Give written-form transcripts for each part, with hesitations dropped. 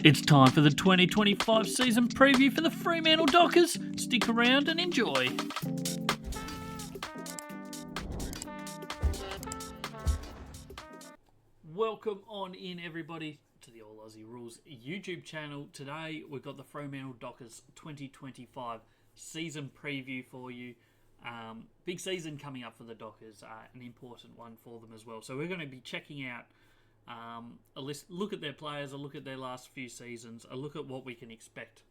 It's time for the 2025 season preview for the Fremantle Dockers. Stick around and enjoy. Welcome on in, everybody, to the All Aussie Rules YouTube channel. Today we've got the Fremantle Dockers 2025 season preview for you. Big season coming up for the Dockers, an important one for them as well. So we're going to be checking out a look at their players, a look at their last few seasons, a look at what we can expect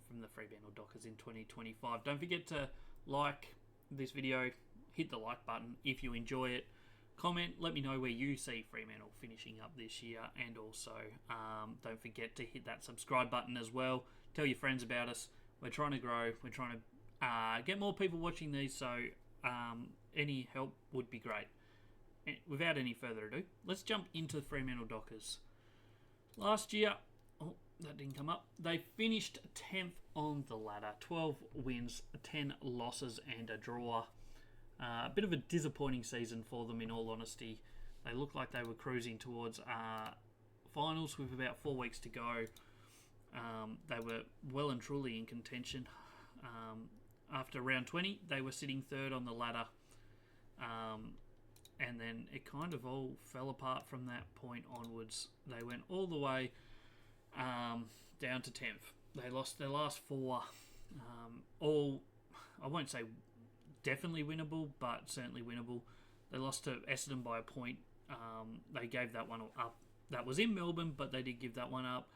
from the Fremantle Dockers in 2025. Don't forget to like this video, hit the like button if you enjoy it. Comment, let me know where you see Fremantle finishing up this year, and also don't forget to hit that subscribe button as well. Tell your friends about us. We're trying to grow. We're trying to get more people watching these, so any help would be great. Without any further ado, let's jump into the Fremantle Dockers. Last year, that didn't come up, they finished 10th on the ladder. 12 wins, 10 losses and a draw. A bit of a disappointing season for them, in all honesty. They looked like they were cruising towards finals with about 4 weeks to go. They were well and truly in contention. After round 20, they were sitting third on the ladder. And then it kind of all fell apart from that point onwards. They went all the way down to 10th. They lost their last 4. All, I won't say definitely winnable, but certainly winnable. They lost to Essendon by a point. They gave that one up. That was in Melbourne, but they did give that one up.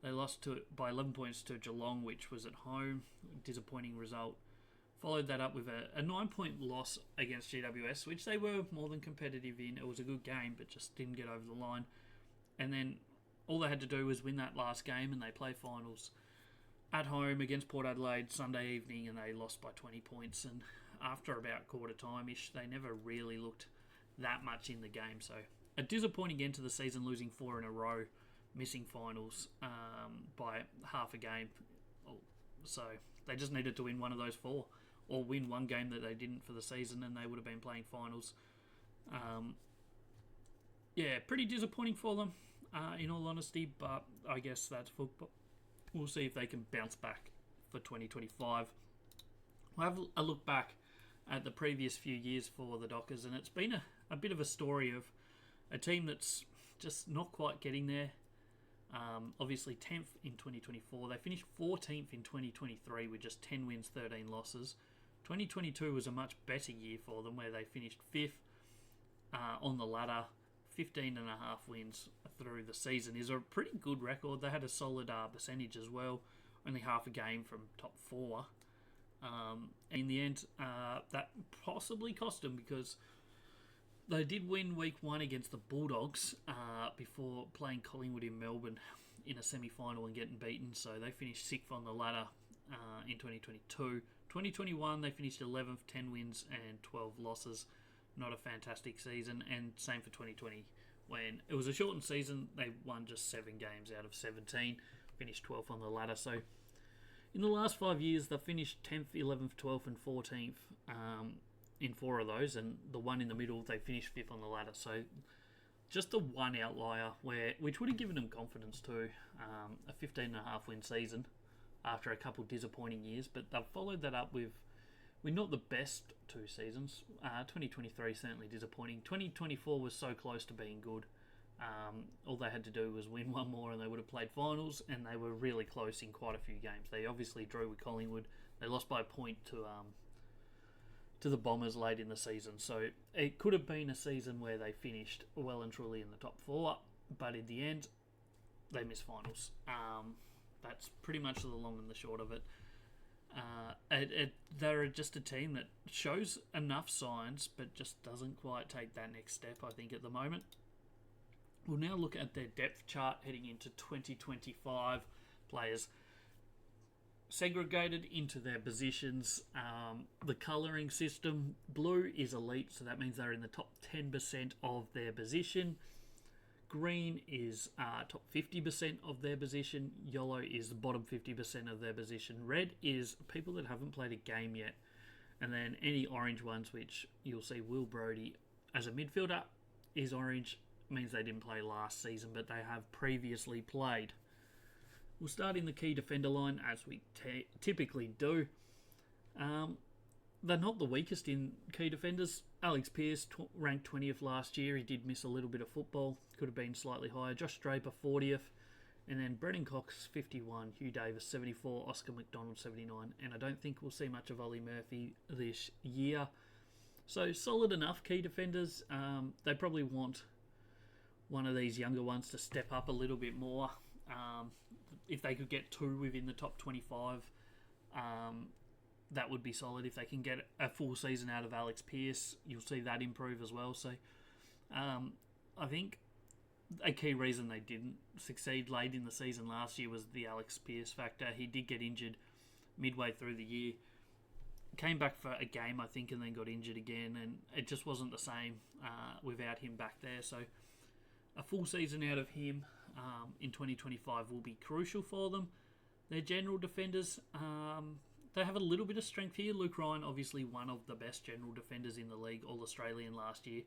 They lost by 11 points to Geelong, which was at home. Disappointing result. Followed that up with a 9-point loss against GWS, which they were more than competitive in. It was a good game, but just didn't get over the line. And then all they had to do was win that last game, and they play finals at home against Port Adelaide Sunday evening, and they lost by 20 points. And after about quarter time-ish, they never really looked that much in the game. So a disappointing end to the season, losing 4 in a row, missing finals by half a game. So they just needed to win one of those 4. Or win one game that they didn't for the season, and they would have been playing finals. Pretty disappointing for them, in all honesty, but I guess that's football. We'll see if they can bounce back for 2025. We'll have a look back at the previous few years for the Dockers, and it's been a bit of a story of a team that's just not quite getting there. Obviously 10th in 2024. They finished 14th in 2023 with just 10 wins, 13 losses. 2022 was a much better year for them, where they finished 5th on the ladder. 15 and a half wins through the season is a pretty good record. They had a solid percentage as well. Only half a game from top 4. In the end, that possibly cost them, because they did win week 1 against the Bulldogs before playing Collingwood in Melbourne in a semi-final and getting beaten. So they finished 6th on the ladder in 2022. 2021, they finished 11th, 10 wins and 12 losses. Not a fantastic season. And same for 2020, when it was a shortened season. They won just 7 games out of 17, finished 12th on the ladder. So in the last 5 years, they've finished 10th, 11th, 12th and 14th in 4 of those. And the one in the middle, they finished 5th on the ladder. So just the one outlier, which would have given them confidence too. A 15.5 win season after a couple disappointing years, but they've followed that up with not the best 2 seasons. 2023 certainly disappointing. 2024 was so close to being good. All they had to do was win one more and they would have played finals, and they were really close in quite a few games. They obviously drew with Collingwood. They lost by a point to the Bombers late in the season. So it could have been a season where they finished well and truly in the top 4, but in the end, they missed finals. That's pretty much the long and the short of it. They're just a team that shows enough signs, but just doesn't quite take that next step, I think, at the moment. We'll now look at their depth chart heading into 2025. Players segregated into their positions. The colouring system, blue is elite, so that means they're in the top 10% of their position. Green is top 50% of their position. Yellow is the bottom 50% of their position. Red is people that haven't played a game yet. And then any orange ones, which you'll see Will Brodie as a midfielder is orange, means they didn't play last season, but they have previously played. We'll start in the key defender line as we typically do. They're not the weakest in key defenders. Alex Pearce ranked 20th last year. He did miss a little bit of football. Could have been slightly higher. Josh Draper 40th. And then Brendan Cox 51. Hugh Davis 74. Oscar McDonald 79. And I don't think we'll see much of Ollie Murphy this year. So solid enough key defenders. They probably want one of these younger ones to step up a little bit more. If they could get 2 within the top 25, that would be solid. If they can get a full season out of Alex Pearce, you'll see that improve as well. So I think a key reason they didn't succeed late in the season last year was the Alex Pearce factor. He did get injured midway through the year. Came back for a game, I think, and then got injured again, and it just wasn't the same without him back there. So a full season out of him in 2025 will be crucial for them. Their general defenders, they have a little bit of strength here. Luke Ryan, obviously one of the best general defenders in the league, All-Australian last year.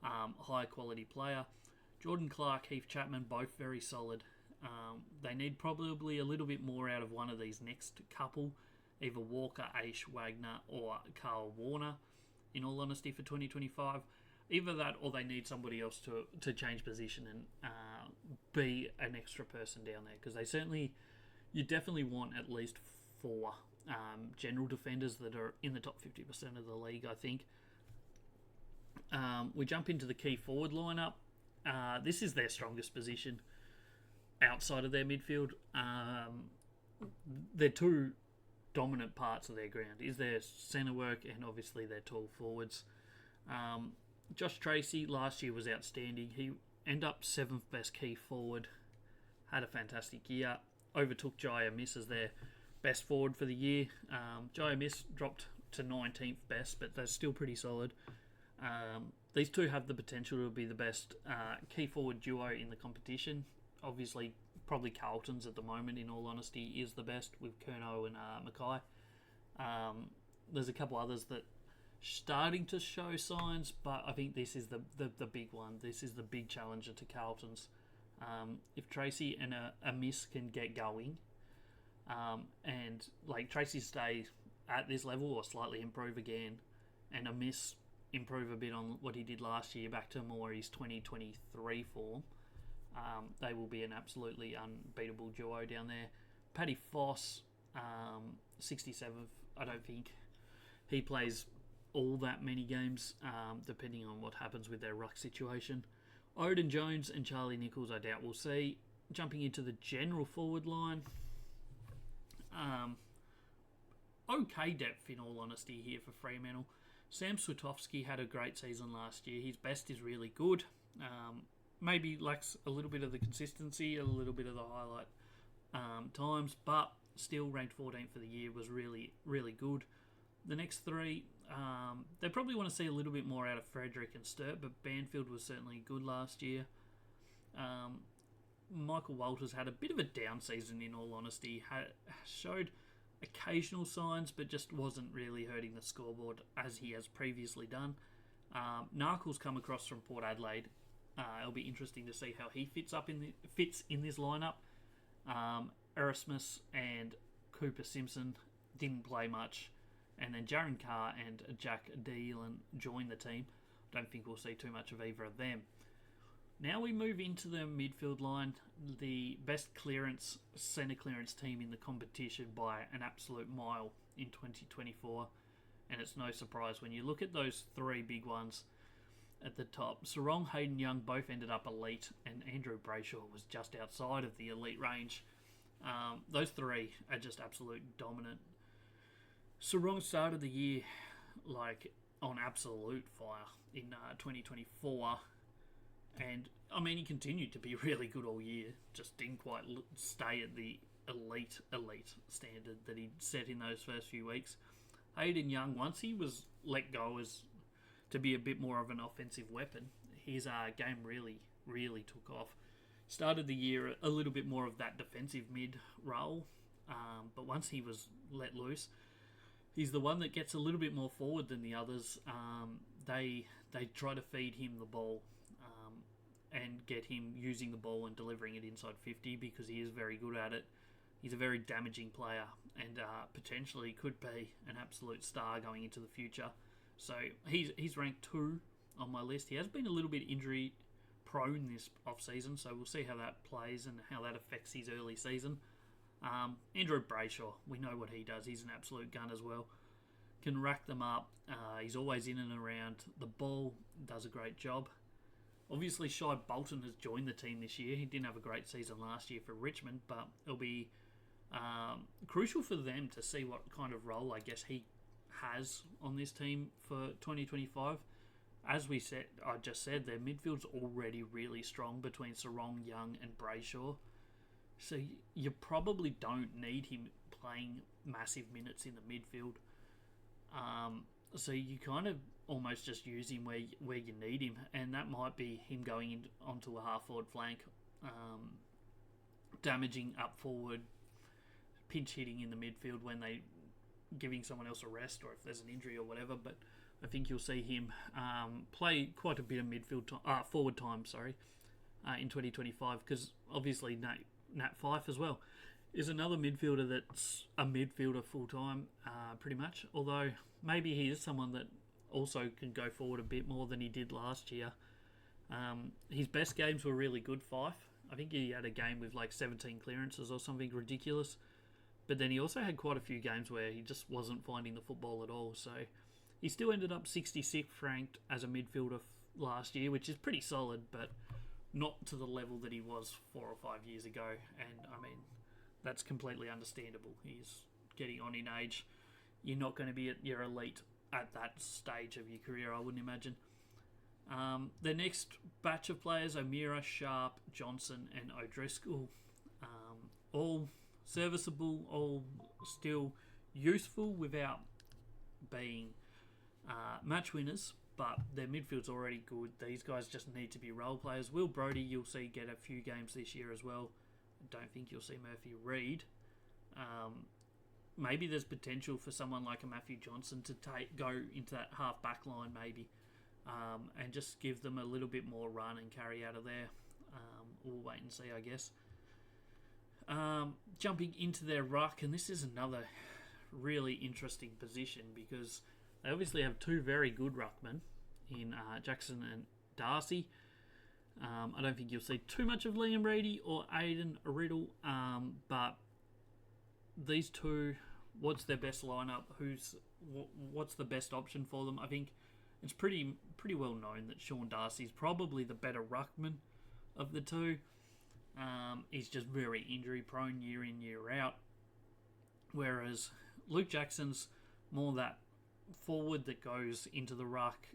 High quality player. Jordan Clark, Heath Chapman, both very solid. They need probably a little bit more out of one of these next couple. Either Walker, Aish, Wagner, or Carl Warner, in all honesty, for 2025. Either that, or they need somebody else to change position and be an extra person down there. Because you definitely want at least 4 general defenders that are in the top 50% of the league, I think. We jump into the key forward lineup. This is their strongest position outside of their midfield. They're 2 dominant parts of their ground is their centre work and obviously their tall forwards. Josh Tracy last year was outstanding. He ended up 7th best key forward. Had a fantastic year. Overtook Jaya Miss as their best forward for the year. Jaya Miss dropped to 19th best, but they're still pretty solid. These 2 have the potential to be the best key forward duo in the competition. Obviously, probably Carlton's at the moment, in all honesty, is the best with Curnow and Mackay. There's a couple others that starting to show signs, but I think this is the big one. This is the big challenger to Carlton's. If Tracy and a Miss can get going, and like Tracy stay at this level or slightly improve again, and a Miss improve a bit on what he did last year back to more his 2023 form, they will be an absolutely unbeatable duo down there. Paddy Foss, 67th. I don't think he plays all that many games, depending on what happens with their ruck situation. Odin Jones and Charlie Nichols, I doubt we'll see. Jumping into the general forward line. Okay depth, in all honesty, here for Fremantle. Sam Swiatkowski had a great season last year. His best is really good. Maybe lacks a little bit of the consistency, a little bit of the highlight times, but still ranked 14th for the year, was really, really good. The next 3, they probably want to see a little bit more out of Frederick and Sturt, but Banfield was certainly good last year. Michael Walters had a bit of a down season, in all honesty. Showed occasional signs, but just wasn't really hurting the scoreboard as he has previously done. Narkle's come across from Port Adelaide. It'll be interesting to see how he fits in this lineup. Erasmus and Cooper Simpson didn't play much, and then Jaron Carr and Jack Dealan joined the team. Don't think we'll see too much of either of them. Now we move into the midfield line, the best centre clearance team in the competition by an absolute mile in 2024. And it's no surprise when you look at those 3 big ones at the top. Sarong, Hayden Young both ended up elite, and Andrew Brayshaw was just outside of the elite range. Those 3 are just absolute dominant. Sarong started the year on absolute fire in 2024. And, I mean, he continued to be really good all year. Just didn't quite stay at the elite standard that he'd set in those first few weeks. Hayden Young, once he was let go as to be a bit more of an offensive weapon, his game really, really took off. Started the year a little bit more of that defensive mid role, but once he was let loose, he's the one that gets a little bit more forward than the others. They try to feed him the ball. and get him using the ball and delivering it inside 50 because he is very good at it. He's a very damaging player and potentially could be an absolute star going into the future. So he's ranked 2 on my list. He has been a little bit injury prone this off-season, so we'll see how that plays and how that affects his early season. Andrew Brayshaw, we know what he does. He's an absolute gun as well. Can rack them up. He's always in and around the ball. Does a great job. Obviously, Shai Bolton has joined the team this year. He didn't have a great season last year for Richmond, but it'll be crucial for them to see what kind of role, I guess, he has on this team for 2025. As I just said, their midfield's already really strong between Sarong, Young and Brayshaw. So you probably don't need him playing massive minutes in the midfield. So you kind of almost just use him where you need him, and that might be him going onto a half-forward flank, damaging up forward, pinch hitting in the midfield when they giving someone else a rest or if there's an injury or whatever. But I think you'll see him play quite a bit of forward time, in 2025, because obviously Nat Fyfe as well is another midfielder that's a midfielder full-time, pretty much. Although maybe he is someone that also can go forward a bit more than he did last year. His best games were really good, Fyfe. I think he had a game with like 17 clearances or something ridiculous. But then he also had quite a few games where he just wasn't finding the football at all. So he still ended up 66th ranked as a midfielder last year, which is pretty solid, but not to the level that he was 4 or 5 years ago. And I mean, that's completely understandable. He's getting on in age. You're not going to be at your elite at that stage of your career, I wouldn't imagine. The next batch of players, O'Meara, Sharp, Johnson and O'Driscoll, all serviceable, all still useful without being match winners, but their midfield's already good. These guys just need to be role players. Will Brodie, you'll see get a few games this year as well. I don't think you'll see Murphy Reid. Maybe there's potential for someone like a Matthew Johnson to go into that half back line maybe, and just give them a little bit more run and carry out of there. We'll wait and see, I guess. Jumping into their ruck, and this is another really interesting position because they obviously have 2 very good ruckmen in Jackson and Darcy. I don't think you'll see too much of Liam Reedy or Aidan Riddle, but these 2, what's their best lineup? What's the best option for them? I think it's pretty well known that Sean Darcy's probably the better ruckman of the 2. He's just very injury prone year in, year out. Whereas Luke Jackson's more that forward that goes into the ruck,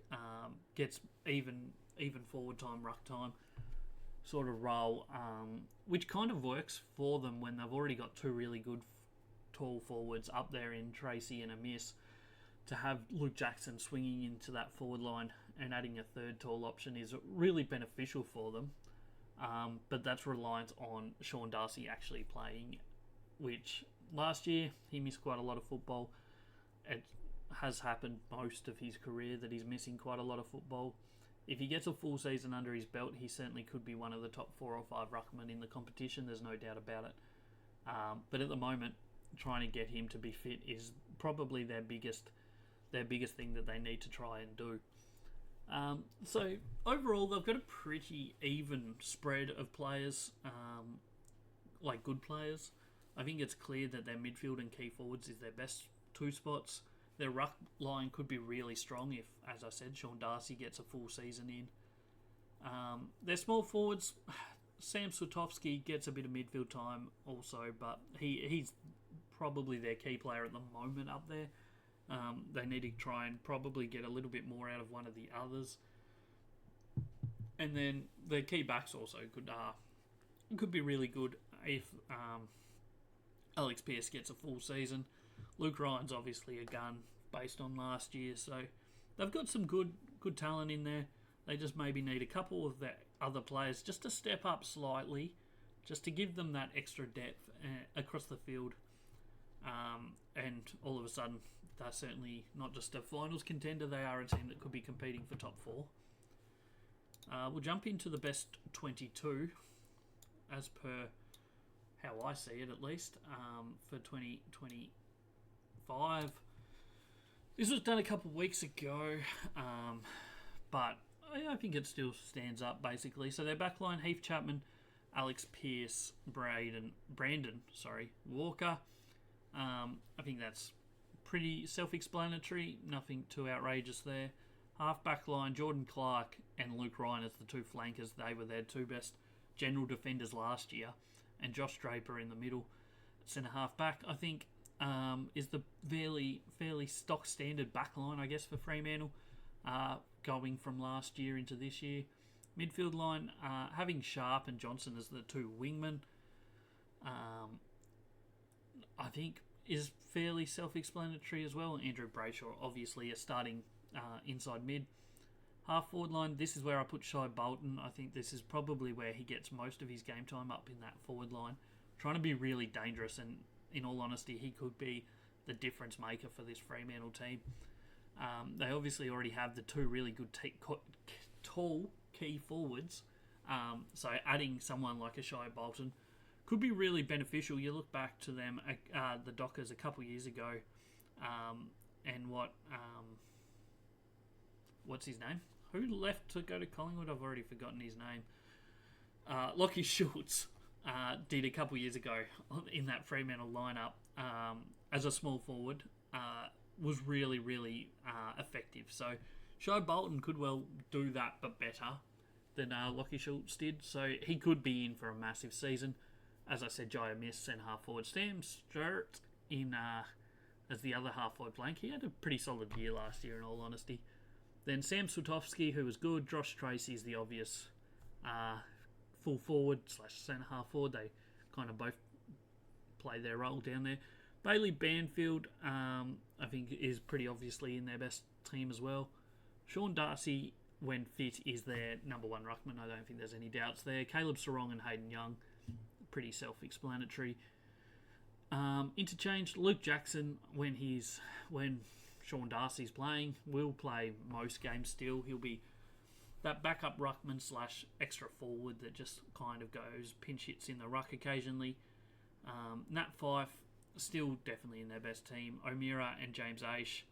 gets even forward time, ruck time sort of role, which kind of works for them when they've already got 2 really good tall forwards up there in Tracy and Amiss. To have Luke Jackson swinging into that forward line and adding a 3rd tall option is really beneficial for them. But that's reliant on Sean Darcy actually playing, which last year he missed quite a lot of football. It has happened most of his career that he's missing quite a lot of football. If he gets a full season under his belt, he certainly could be one of the top 4 or 5 ruckmen in the competition. There's no doubt about it. But at the moment, trying to get him to be fit is probably their biggest thing that they need to try and do. So overall, they've got a pretty even spread of players, like good players. I think it's clear that their midfield and key forwards is their best 2 spots. Their ruck line could be really strong if, as I said, Sean Darcy gets a full season in. Their small forwards, Sam Swiatkowski gets a bit of midfield time also, but he's probably their key player at the moment up there. They need to try and probably get a little bit more out of one of the others. And then their key backs also could be really good if Alex Pearce gets a full season. Luke Ryan's obviously a gun based on last year, so they've got some good talent in there. They just maybe need a couple of their other players just to step up slightly, just to give them that extra depth across the field. And all of a sudden, they're certainly not just a finals contender, they are a team that could be competing for top 4. We'll jump into the best 22, as per how I see it at least, for 2025. This was done a couple of weeks ago, but I think it still stands up, basically. So their backline: Heath Chapman, Alex Pearce, Brandon, Walker. I think that's pretty self-explanatory. Nothing too outrageous there. Half back line: Jordan Clark and Luke Ryan as the two flankers. They were their two best general defenders last year. And Josh Draper in the middle. Centre half back, I think, is the fairly stock standard back line, I guess, for Fremantle, going from last year into this year. Midfield line, having Sharp and Johnson as the two wingmen, I think is fairly self-explanatory as well. Andrew Brayshaw, obviously, a starting inside mid. Half forward line, this is where I put Shai Bolton. I think this is probably where he gets most of his game time, up in that forward line. Trying to be really dangerous, and in all honesty, he could be the difference maker for this Fremantle team. They obviously already have the two really good tall key forwards, so adding someone like a Shai Bolton could be really beneficial. You look back to them, the Dockers a couple years ago, and what's his name? Who left to go to Collingwood? I've already forgotten his name. Lockie Schultz did a couple years ago in that Fremantle lineup as a small forward. Was really, really effective. So Shai Bolton could well do that, but better than Lockie Schultz did. So he could be in for a massive season. As I said, Jaya missed centre half forward. Sam Sturt in as the other half forward flank. He had a pretty solid year last year, in all honesty. Then Sam Swiatkowski, who was good. Josh Tracy is the obvious full forward / centre half forward. They kind of both play their role down there. Bailey Banfield, I think, is pretty obviously in their best team as well. Sean Darcy, when fit, is their number one ruckman. I don't think there's any doubts there. Caleb Sarong and Hayden Young, pretty self-explanatory. Interchanged, Luke Jackson, when Sean Darcy's playing, will play most games still. He'll be that backup ruckman / extra forward that just kind of goes pinch hits in the ruck occasionally. Nat Fyfe, still definitely in their best team. O'Meara and James Aish,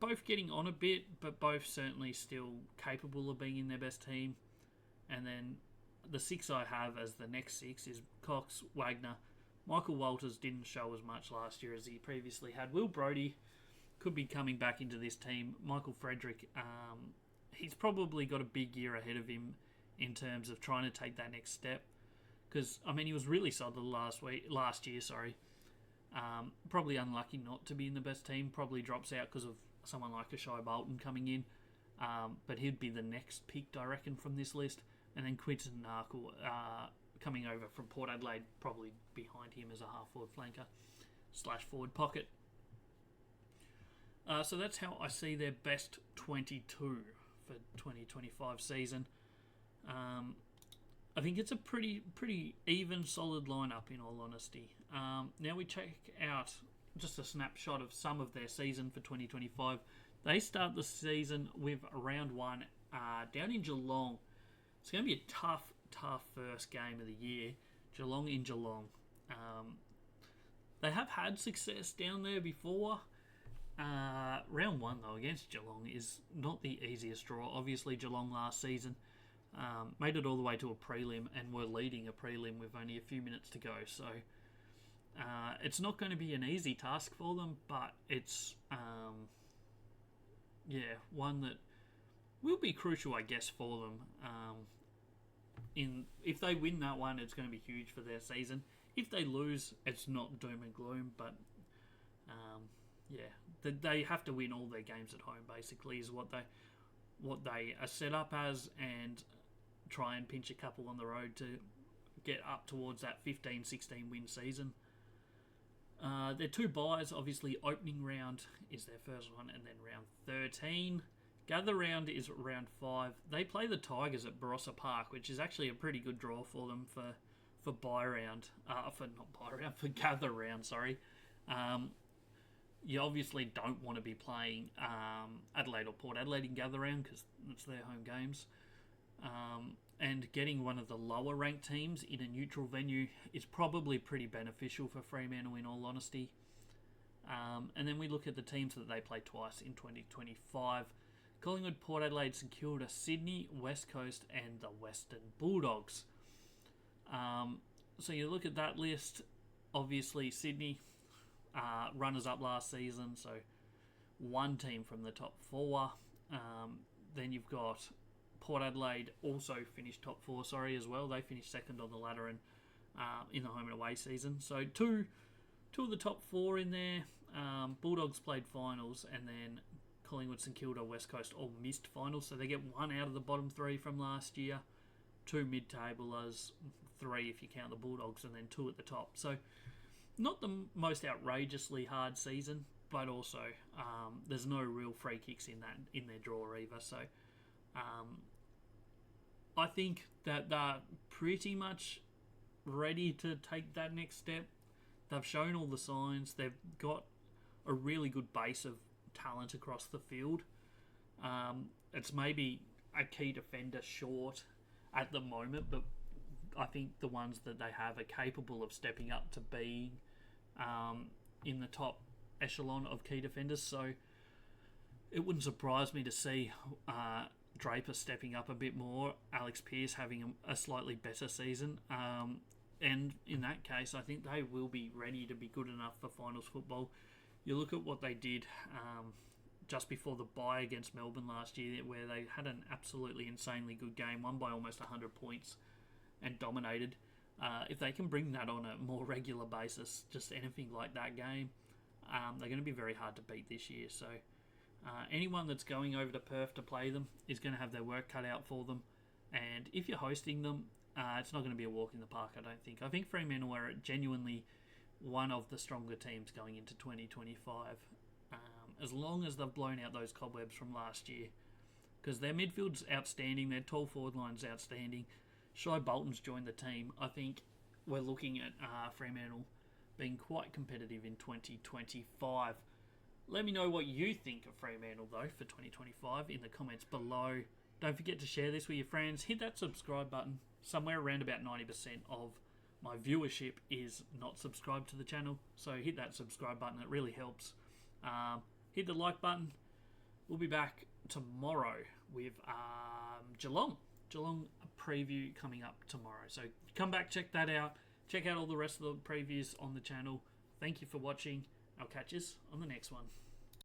both getting on a bit, but both certainly still capable of being in their best team. And then the six I have as the next six is Cox, Wagner. Michael Walters didn't show as much last year as he previously had. Will Brodie could be coming back into this team. Michael Frederick, he's probably got a big year ahead of him in terms of trying to take that next step. Because, I mean, he was really solid last year. Probably unlucky not to be in the best team. Probably drops out because of someone like a Shai Bolton coming in. But he'd be the next picked, I reckon, from this list. And then Quinton Narkle coming over from Port Adelaide, probably behind him as a half-forward flanker / forward pocket. So that's how I see their best 22 for 2025 season. I think it's a pretty even, solid lineup, in all honesty. Now we check out just a snapshot of some of their season for 2025. They start the season with round one down in Geelong. It's going to be a tough first game of the year. Geelong in Geelong. They have had success down there before. Round one, though, against Geelong is not the easiest draw. Obviously, Geelong last season made it all the way to a prelim and were leading a prelim with only a few minutes to go. So it's not going to be an easy task for them, but it's one that will be crucial, I guess, for them. If they win that one, it's going to be huge for their season. If they lose, it's not doom and gloom, but they have to win all their games at home. Basically, is what they are set up as, and try and pinch a couple on the road to get up towards that 15-16 win season. Their two buys, obviously, opening round is their first one, and then round 13. Gather round is round 5. They play the Tigers at Barossa Park, which is actually a pretty good draw for them for gather round. Sorry. You obviously don't want to be playing Adelaide or Port Adelaide in Gather Round because it's their home games. And getting one of the lower ranked teams in a neutral venue is probably pretty beneficial for Fremantle, in all honesty. And then we look at the teams that they play twice in 2025. Collingwood, Port Adelaide, St Kilda, Sydney, West Coast, and the Western Bulldogs. So you look at that list. Obviously, Sydney, runners-up last season, so one team from the top four. Then you've got Port Adelaide, also finished top four, as well. They finished second on the ladder and in the home and away season. So two of the top four in there. Bulldogs played finals, and then Collingwood, St Kilda, West Coast all missed finals, so they get one out of the bottom three from last year. Two mid-tablers, three if you count the Bulldogs, and then two at the top. So not the most outrageously hard season, but also there's no real free kicks in their draw either. So I think that they're pretty much ready to take that next step. They've shown all the signs. They've got a really good base of talent across the field. It's maybe a key defender short at the moment, but I think the ones that they have are capable of stepping up to being in the top echelon of key defenders. So it wouldn't surprise me to see Draper stepping up a bit more, Alex Pearce having a slightly better season. And in that case, I think they will be ready to be good enough for finals football. You look at what they did just before the bye against Melbourne last year, where they had an absolutely insanely good game, won by almost 100 points and dominated. If they can bring that on a more regular basis, just anything like that game, they're going to be very hard to beat this year. So anyone that's going over to Perth to play them is going to have their work cut out for them. And if you're hosting them, it's not going to be a walk in the park, I don't think. I think Fremantle are genuinely one of the stronger teams going into 2025, as long as they've blown out those cobwebs from last year. Because their midfield's outstanding, their tall forward line's outstanding. Shai Bolton's joined the team. I think we're looking at Fremantle being quite competitive in 2025. Let me know what you think of Fremantle, though, for 2025 in the comments below. Don't forget to share this with your friends. Hit that subscribe button. Somewhere around about 90% of my viewership is not subscribed to the channel, so hit that subscribe button. It really helps. Hit the like button. We'll be back tomorrow with Geelong preview coming up tomorrow. So come back, check that out. Check out all the rest of the previews on the channel. Thank you for watching. I'll catch you on the next one.